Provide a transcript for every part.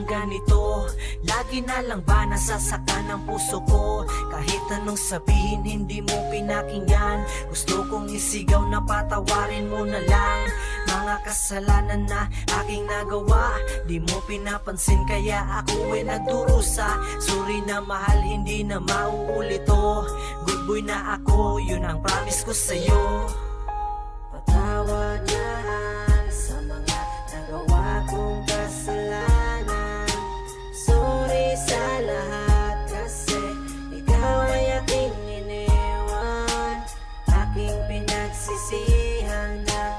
ng ganito? Lagi na lang ba nasasaktan ang puso ko? Kahit anong sabihin hindi mo pinakinggan. Gusto kong isigaw na patawarin mo na lang mga kasalanan na aking nagawa. Di mo pinapansin kaya ako ay nagdurusa. Sorry na mahal, hindi na mauulit to. Good boy na ako, yun ang promise ko sa'yo. Patawad na sa mga nagawa kong kasalanan. Sorry sa lahat kasi ikaw ay aking iniwan. Aking pinagsisihan ng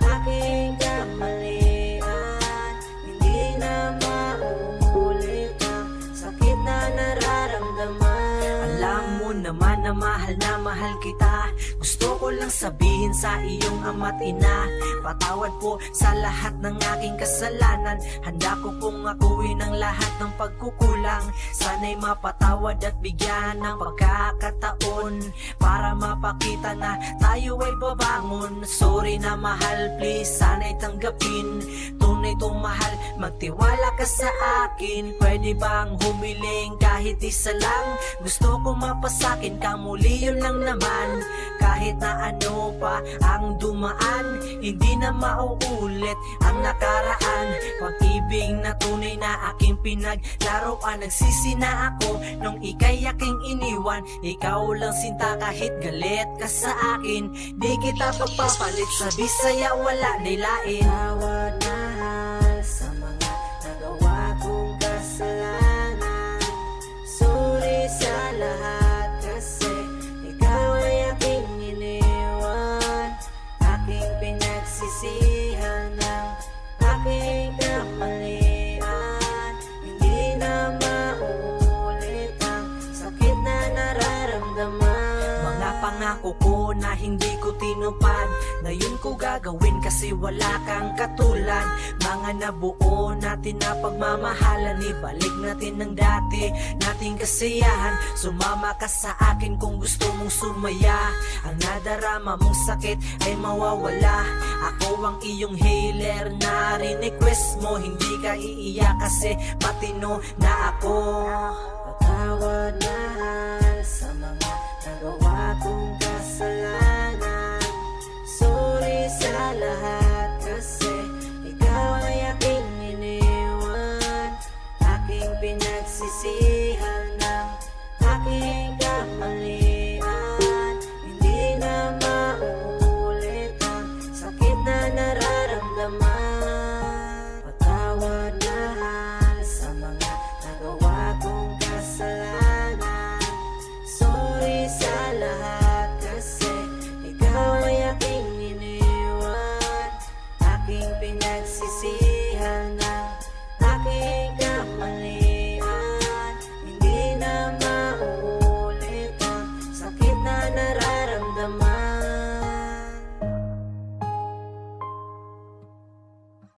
aking kamalian. Hindi na mauulit ang sakit na nararamdaman. Alam mo naman na mahal kita. Gusto ko lang sabihin sa iyong ama't ina, patawad po sa lahat ng aking kasalanan. Handa ko pong akuin ang lahat ng pagkukulang. Sana'y mapatawad at bigyan ng pagkakataon para mapakita na tayo ay babangon. Sorry na mahal, please sana'y tanggapin. Tunay tong mahal, magtiwala ka sa akin. Pwede bang humiling kahit isa lang? Gusto ko mapasakin ka muli, yun lang naman. Kahit na ano pa ang dumaan, hindi na mauulit ang nakaraan. Pag-ibig na tunay na aking pinaglaruan. Nagsisi na ako nung ika'y aking iniwan. Ikaw lang sinta kahit galit ka sa akin. Di kita pagpapalit sa Bisaya, wala nilain. Tawad na sa mga nagawa kong kasalanan. Sorry sa lahat kasi ikaw ay aking iniwan. Aking pinagsisihan ng aking kamalian. Hindi na mauulit ang sakit na nararamdaman. Mga pangako ko na hindi ko tinupad, ngayon ko gagawin kasi wala kang katulad. Mga nabuo natin na pagmamahalan, ibalik natin ang dati nating kasiyahan. Sumama ka sa akin kung gusto mong sumaya. Ang nadarama mong sakit ay mawawala. Ako ang iyong healer na request mo. Hindi ka iiyak kasi matino na ako. Patawad na sa mga nagawa kong kasalanan.